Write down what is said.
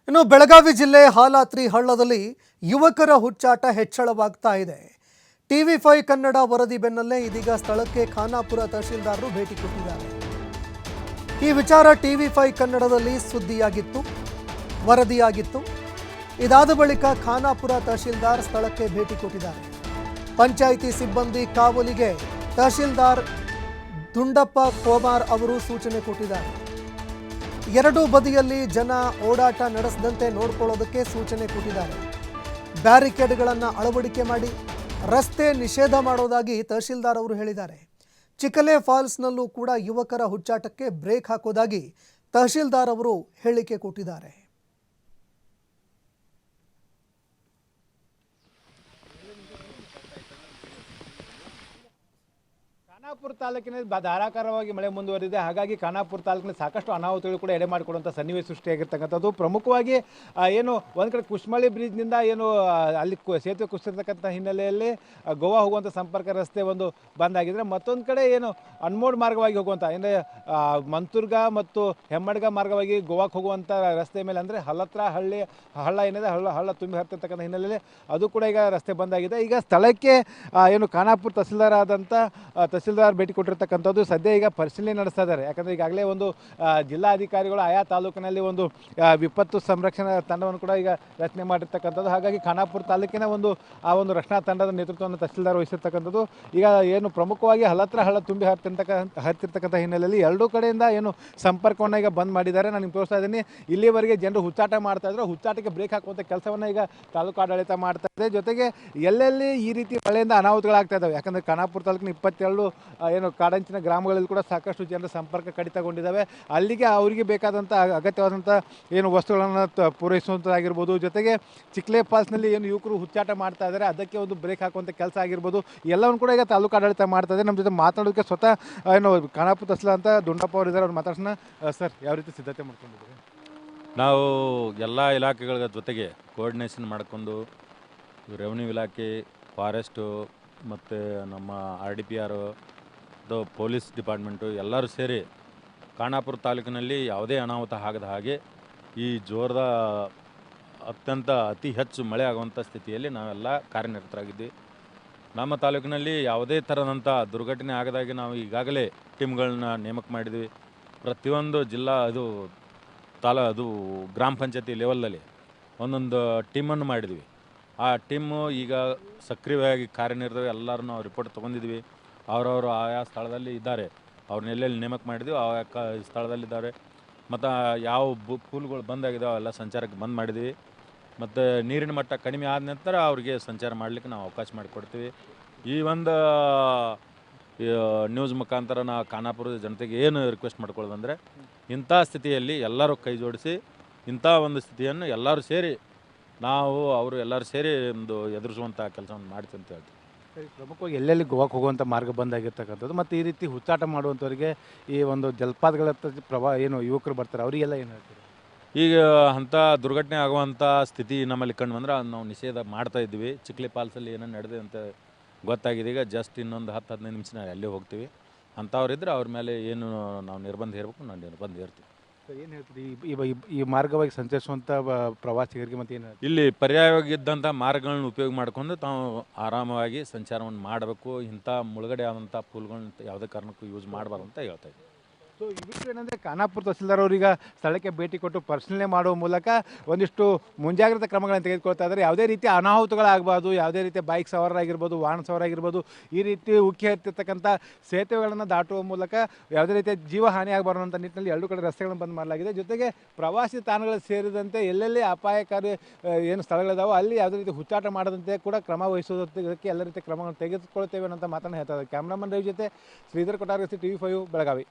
ಇನ್ನು ಬೆಳಗಾವಿ ಜಿಲ್ಲೆ ಹಾಲಾತ್ರಿ ಹಳ್ಳದಲ್ಲಿ ಯುವಕರ ಹುಚ್ಚಾಟ ಹೆಚ್ಚಳವಾಗ್ತಾ ಇದೆ. ಟಿವಿ5 ಕನ್ನಡ ವರದಿ ಬೆನ್ನಲ್ಲೇ ಇದೀಗ ಸ್ಥಳಕ್ಕೆ ಖಾನಾಪುರ ತಹಶೀಲ್ದಾರರು ಭೇಟಿ ಕೊಟ್ಟಿದ್ದಾರೆ. ಈ ವಿಚಾರ ಟಿವಿ5 ಕನ್ನಡದಲ್ಲಿ ಸುದ್ದಿಯಾಗಿತ್ತು, ವರದಿಯಾಗಿತ್ತು. ಇದಾದ ಬಳಿಕ ಖಾನಾಪುರ ತಹಶೀಲ್ದಾರ್ ಸ್ಥಳಕ್ಕೆ ಭೇಟಿ ಕೊಟ್ಟಿದ್ದಾರೆ. ಪಂಚಾಯಿತಿ ಸಿಬ್ಬಂದಿ ಕಾವಲಿಗೆ ತಹಶೀಲ್ದಾರ್ ದುಂಡಪ್ಪ ಕೋಮಾರ್ ಅವರು ಸೂಚನೆ ಕೊಟ್ಟಿದ್ದಾರೆ. ಎರಡೂ ಬದಿಯಲ್ಲಿ ಜನ ಓಡಾಟ ನಡೆಸದಂತೆ ನೋಡಿಕೊಳ್ಳೋದಕ್ಕೆ ಸೂಚನೆ ಕೊಟ್ಟಿದ್ದಾರೆ. ಬ್ಯಾರಿಕೇಡ್ಗಳನ್ನು ಅಳವಡಿಕೆ ಮಾಡಿ ರಸ್ತೆ ನಿಷೇಧ ಮಾಡೋದಾಗಿ ತಹಶೀಲ್ದಾರ್ ಅವರು ಹೇಳಿದ್ದಾರೆ. ಚಿಕ್ಕಲೆ ಫಾಲ್ಸ್ನಲ್ಲೂ ಕೂಡ ಯುವಕರ ಹುಚ್ಚಾಟಕ್ಕೆ ಬ್ರೇಕ್ ಹಾಕೋದಾಗಿ ತಹಶೀಲ್ದಾರ್ ಅವರು ಹೇಳಿಕೆ ಕೊಟ್ಟಿದ್ದಾರೆ. ಖಾನಾಪುರ ತಾಲೂಕಿನ ಧಾರಾಕಾರವಾಗಿ ಮಳೆ ಮುಂದುವರಿದೆ. ಹಾಗಾಗಿ ಖಾನಾಪುರ ತಾಲೂಕಿನಲ್ಲಿ ಸಾಕಷ್ಟು ಅನಾಹುತಗಳು ಕೂಡ ಎಡೆ ಮಾಡಿಕೊಡುವಂಥ ಸನ್ನಿವೇಶ ಸೃಷ್ಟಿಯಾಗಿರ್ತಕ್ಕಂಥದ್ದು. ಪ್ರಮುಖವಾಗಿ ಏನು ಒಂದು ಕಡೆ ಕುಶ್ಮಳಿ ಬ್ರಿಡ್ಜ್ನಿಂದ ಏನು ಅಲ್ಲಿ ಸೇತುವೆ ಕುಸಿರ್ತಕ್ಕಂಥ ಹಿನ್ನೆಲೆಯಲ್ಲಿ ಗೋವಾ ಹೋಗುವಂಥ ಸಂಪರ್ಕ ರಸ್ತೆ ಒಂದು ಬಂದ್ ಆಗಿದ್ರೆ, ಮತ್ತೊಂದು ಕಡೆ ಏನು ಅನ್ಮೋಡ್ ಮಾರ್ಗವಾಗಿ ಹೋಗುವಂಥ ಅಂದರೆ ಮಂತುರ್ಗ ಮತ್ತು ಹೆಮ್ಮಡ್ಗ ಮಾರ್ಗವಾಗಿ ಗೋವಾಕ್ಕೆ ಹೋಗುವಂಥ ರಸ್ತೆ ಮೇಲೆ ಅಂದರೆ ಹಳ್ಳ ಏನಿದೆ ಹಳ್ಳ ತುಂಬಿ ಹರಿತಿರ್ತಕ್ಕಂಥ ಹಿನ್ನೆಲೆಯಲ್ಲಿ ಅದು ಕೂಡ ಈಗ ರಸ್ತೆ ಬಂದಾಗಿದೆ. ಈಗ ಸ್ಥಳಕ್ಕೆ ಏನು ಖಾನಾಪುರ ತಹಸೀಲ್ದಾರ್ ಆದಂಥ ತಹಸೀಲ್ದಾರ್ ಭೇಟಿ ಕೊಟ್ಟಿರ್ತಕ್ಕಂಥದ್ದು ಸದ್ಯ ಈಗ ಪರಿಶೀಲನೆ ನಡೆಸ್ತಾ ಇದ್ದಾರೆ. ಯಾಕಂದರೆ ಈಗಾಗಲೇ ಒಂದು ಜಿಲ್ಲಾಧಿಕಾರಿಗಳು ಆಯಾ ತಾಲೂಕಿನಲ್ಲಿ ಒಂದು ವಿಪತ್ತು ಸಂರಕ್ಷಣಾ ತಂಡವನ್ನು ಕೂಡ ಈಗ ರಚನೆ ಮಾಡಿರ್ತಕ್ಕಂಥದ್ದು. ಹಾಗಾಗಿ ಖಾನಾಪುರ ತಾಲೂಕಿನ ಆ ಒಂದು ರಕ್ಷಣಾ ತಂಡದ ನೇತೃತ್ವವನ್ನು ತಹಸೀಲ್ದಾರ್ ವಹಿಸಿರ್ತಕ್ಕಂಥದ್ದು. ಈಗ ಏನು ಪ್ರಮುಖವಾಗಿ ಹಳ್ಳ ತುಂಬಿ ಹರಿತಿರ್ತಕ್ಕಂಥ ಹಿನ್ನೆಲೆಯಲ್ಲಿ ಎರಡೂ ಕಡೆಯಿಂದ ಏನು ಸಂಪರ್ಕವನ್ನು ಈಗ ಬಂದ್ ಮಾಡಿದ್ದಾರೆ. ನಾನು ನಿಮ್ಗೆ ತೋರಿಸ್ತಾ ಇದ್ದೀನಿ. ಇಲ್ಲಿವರೆಗೆ ಜನರು ಹುಚ್ಚಾಟ ಮಾಡ್ತಾ ಇದ್ರು, ಹುಚ್ಚಾಟಕ್ಕೆ ಬ್ರೇಕ್ ಹಾಕುವಂಥ ಕೆಲಸವನ್ನು ಈಗ ತಾಲೂಕು ಆಡಳಿತ ಮಾಡ್ತಾ ಇದೆ. ಜೊತೆಗೆ ಎಲ್ಲೆಲ್ಲಿ ಈ ರೀತಿ ಮಳೆಯಿಂದ ಅನಾಹುತಗಳಾಗ್ತಾ ಇದ್ದಾವೆ. ಯಾಕಂದರೆ ಖಾನಾಪುರ ತಾಲೂಕಿನ 22 ಏನು ಕಾಡಂಚಿನ ಗ್ರಾಮಗಳಲ್ಲಿ ಕೂಡ ಸಾಕಷ್ಟು ಜನರ ಸಂಪರ್ಕ ಕಡಿತಗೊಂಡಿದ್ದಾವೆ. ಅಲ್ಲಿಗೆ ಅವರಿಗೆ ಬೇಕಾದಂಥ ಅಗತ್ಯವಾದಂಥ ಏನು ವಸ್ತುಗಳನ್ನು ಪೂರೈಸುವಂಥದ್ದಾಗಿರ್ಬೋದು, ಜೊತೆಗೆ ಚಿಕ್ಲೆ ಫಾಲ್ಸ್ನಲ್ಲಿ ಏನು ಯುವಕರು ಹುಚ್ಚಾಟ ಮಾಡ್ತಾ ಇದ್ದಾರೆ ಅದಕ್ಕೆ ಒಂದು ಬ್ರೇಕ್ ಹಾಕುವಂಥ ಕೆಲಸ ಆಗಿರ್ಬೋದು, ಎಲ್ಲವನ್ನು ಕೂಡ ಈಗ ತಾಲೂಕು ಆಡಳಿತ ಮಾಡ್ತಾ ಇದೆ. ನಮ್ಮ ಜೊತೆ ಮಾತಾಡೋದಕ್ಕೆ ಸ್ವತಃ ಏನು ಖಾನಾಪುರ ತಹಸೀಲ್ದಾರ್ ಅಂತ ದುಂಡಪ್ಪ ಅವರು ಇದ್ದಾರೆ. ಅವ್ರು ಮಾತಾಡ್ಸೋಣ. ಸರ್, ಯಾವ ರೀತಿ ಸಿದ್ಧತೆ ಮಾಡ್ಕೊಂಡಿದ್ದೀವಿ? ನಾವು ಎಲ್ಲ ಇಲಾಖೆಗಳ ಜೊತೆಗೆ ಕೋಆರ್ಡಿನೇಷನ್ ಮಾಡಿಕೊಂಡು ರೆವಿನ್ಯೂ ಇಲಾಖೆ, ಫಾರೆಸ್ಟು ಮತ್ತು ನಮ್ಮ RDPR, ಪೊಲೀಸ್ ಡಿಪಾರ್ಟ್ಮೆಂಟು ಎಲ್ಲರೂ ಸೇರಿ ಖಾನಾಪುರ ತಾಲೂಕಿನಲ್ಲಿ ಯಾವುದೇ ಅನಾಹುತ ಆಗದ ಹಾಗೆ ಈ ಜೋರದ ಅತಿ ಹೆಚ್ಚು ಮಳೆ ಆಗುವಂಥ ಸ್ಥಿತಿಯಲ್ಲಿ ನಾವೆಲ್ಲ ಕಾರ್ಯನಿರತರಾಗಿದ್ವಿ. ನಮ್ಮ ತಾಲೂಕಿನಲ್ಲಿ ಯಾವುದೇ ಥರದಂಥ ದುರ್ಘಟನೆ ಆಗದಾಗೆ ನಾವು ಈಗಾಗಲೇ ಟೀಮ್ಗಳನ್ನ ನೇಮಕ ಮಾಡಿದ್ವಿ. ಪ್ರತಿಯೊಂದು ಜಿಲ್ಲಾ ಅದು ಗ್ರಾಮ ಪಂಚಾಯತಿ ಲೆವೆಲಲ್ಲಿ ಒಂದೊಂದು ಟೀಮನ್ನು ಮಾಡಿದ್ವಿ. ಆ ಟೀಮು ಈಗ ಸಕ್ರಿಯವಾಗಿ ಕಾರ್ಯನಿರತವೆ. ಎಲ್ಲರೂ ನಾವು ರಿಪೋರ್ಟ್ ತೊಗೊಂಡಿದ್ವಿ. ಅವರವರು ಆಯಾ ಸ್ಥಳದಲ್ಲಿ ಇದ್ದಾರೆ. ಅವ್ರನ್ನ ಎಲ್ಲೆಲ್ಲಿ ನೇಮಕ ಮಾಡಿದ್ವಿ ಆ ಸ್ಥಳದಲ್ಲಿದ್ದಾರೆ. ಮತ್ತು ಯಾವ ಪೂಲ್ಗಳು ಬಂದಾಗಿದ್ದಾವೆ ಅವೆಲ್ಲ ಸಂಚಾರಕ್ಕೆ ಬಂದ್ ಮಾಡಿದ್ವಿ. ಮತ್ತು ನೀರಿನ ಮಟ್ಟ ಕಡಿಮೆ ಆದ ನಂತರ ಅವ್ರಿಗೆ ಸಂಚಾರ ಮಾಡಲಿಕ್ಕೆ ನಾವು ಅವಕಾಶ ಮಾಡಿಕೊಡ್ತೀವಿ. ಈ ಒಂದು ನ್ಯೂಸ್ ಮುಖಾಂತರ ನಾವು ಖಾನಾಪುರದ ಜನತೆಗೆ ಏನು ರಿಕ್ವೆಸ್ಟ್ ಮಾಡ್ಕೊಳ್ಳೋದಂದರೆ, ಇಂಥ ಸ್ಥಿತಿಯಲ್ಲಿ ಎಲ್ಲರೂ ಕೈ ಜೋಡಿಸಿ ಇಂಥ ಒಂದು ಸ್ಥಿತಿಯನ್ನು ಎಲ್ಲರೂ ಸೇರಿ ಅವರು ಎಲ್ಲರೂ ಸೇರಿ ಒಂದು ಎದುರಿಸುವಂಥ ಕೆಲಸವನ್ನು ಮಾಡ್ತೀವಿ ಅಂತ ಹೇಳ್ತೀವಿ. ಪ್ರಮುಖವಾಗಿ ಎಲ್ಲೆಲ್ಲಿ ಗೋವಾಕ್ಕೆ ಹೋಗುವಂಥ ಮಾರ್ಗ ಬಂದಾಗಿರ್ತಕ್ಕಂಥದ್ದು ಮತ್ತು ಈ ರೀತಿ ಹುಚ್ಚಾಟ ಮಾಡುವಂಥವ್ರಿಗೆ ಈ ಒಂದು ಜಲಪಾತಗಳ ಏನು ಯುವಕರು ಬರ್ತಾರೆ ಅವರಿಗೆಲ್ಲ ಏನು ಹೇಳ್ತೀರಿ? ಈಗ ಅಂಥ ದುರ್ಘಟನೆ ಆಗುವಂಥ ಸ್ಥಿತಿ ನಮ್ಮಲ್ಲಿ ಕಂಡು ಬಂದರೆ ನಾವು ನಿಷೇಧ ಮಾಡ್ತಾ ಇದ್ವಿ. ಚಿಕ್ಲೆ ಫಾಲ್ಸಲ್ಲಿ ಏನೇನು ನಡೆದಿದೆ ಅಂತ ಗೊತ್ತಾಗಿದೆ. ಈಗ ಜಸ್ಟ್ ಇನ್ನೊಂದು 10-15 ನಿಮಿಷ ನಾವು ಅಲ್ಲೇ ಹೋಗ್ತೀವಿ. ಅಂಥವ್ರಿದ್ರೆ ಅವ್ರ ಮೇಲೆ ಏನು ನಾವು ನಿರ್ಬಂಧ ಹೇರಬೇಕು, ನಾವು ನಿರ್ಬಂಧ ಹೇರ್ತೀವಿ. ಏನು ಹೇಳ್ತೀರಿ ಈ ಮಾರ್ಗವಾಗಿ ಸಂಚರಿಸುವಂಥ ಪ್ರವಾಸಿಗರಿಗೆ? ಮತ್ತು ಏನು ಇಲ್ಲಿ ಪರ್ಯಾಯವಾಗಿದ್ದಂಥ ಮಾರ್ಗಗಳನ್ನ ಉಪಯೋಗ ಮಾಡಿಕೊಂಡು ತಾವು ಆರಾಮವಾಗಿ ಸಂಚಾರವನ್ನು ಮಾಡಬೇಕು. ಇಂಥ ಮುಳುಗಡೆ ಆದಂಥ ಪೂಲ್ಗಳನ್ನ ಯಾವುದೇ ಕಾರಣಕ್ಕೂ ಯೂಸ್ ಮಾಡಬಾರ್ದು ಅಂತ ಹೇಳ್ತಾ ಇದ್ದೀವಿ. ಸೊ ಇವಿಷ್ಟು ಏನಂದರೆ ಖಾನಾಪುರ ತಹಸೀಲ್ದಾರ್ ಅವರೀಗ ಸ್ಥಳಕ್ಕೆ ಭೇಟಿ ಕೊಟ್ಟು ಪರಿಶೀಲನೆ ಮಾಡುವ ಮೂಲಕ ಒಂದಿಷ್ಟು ಮುಂಜಾಗ್ರತಾ ಕ್ರಮಗಳನ್ನು ತೆಗೆದುಕೊಳ್ತಾ ಇದ್ದಾರೆ. ಯಾವುದೇ ರೀತಿಯ ಅನಾಹುತಗಳಾಗಬಾರ್ದು, ಯಾವುದೇ ರೀತಿಯ ಬೈಕ್ ಸವಾರರಾಗಿರ್ಬೋದು, ವಾಹನ ಸವಾರಾಗಿರ್ಬೋದು, ಈ ರೀತಿ ಉಕ್ಕಿ ಹತ್ತಿರ್ತಕ್ಕಂಥ ಸೇತುವೆಗಳನ್ನು ದಾಟುವ ಮೂಲಕ ಯಾವುದೇ ರೀತಿಯ ಜೀವ ಹಾನಿ ಆಗಬಾರ್ದು ಅಂತ ನಿಟ್ಟಿನಲ್ಲಿ ಎರಡೂ ಕಡೆ ರಸ್ತೆಗಳನ್ನು ಬಂದ್ ಮಾಡಲಾಗಿದೆ. ಜೊತೆಗೆ ಪ್ರವಾಸಿ ತಾಣಗಳು ಸೇರಿದಂತೆ ಎಲ್ಲೆಲ್ಲಿ ಅಪಾಯಕಾರಿ ಏನು ಸ್ಥಳಗಳಿದಾವೋ ಅಲ್ಲಿ ಯಾವುದೇ ರೀತಿ ಹುಚ್ಚಾಟ ಮಾಡದಂತೆ ಕೂಡ ಕ್ರಮ ವಹಿಸೋದಕ್ಕೆ ಎಲ್ಲ ರೀತಿಯ ಕ್ರಮಗಳನ್ನು ತೆಗೆದುಕೊಳ್ತೇವೆ ಅಂತ ಮಾತನ್ನು ಹೇಳ್ತಾ ಇದ್ದಾರೆ. ಕ್ಯಾಮ್ರಾಮನ್ ರವಿ ಜೊತೆ ಶ್ರೀಧರ್ ಕೊಟ್ಟಾರಗಸ್ತಿ, TV5 ಬೆಳಗಾವಿ.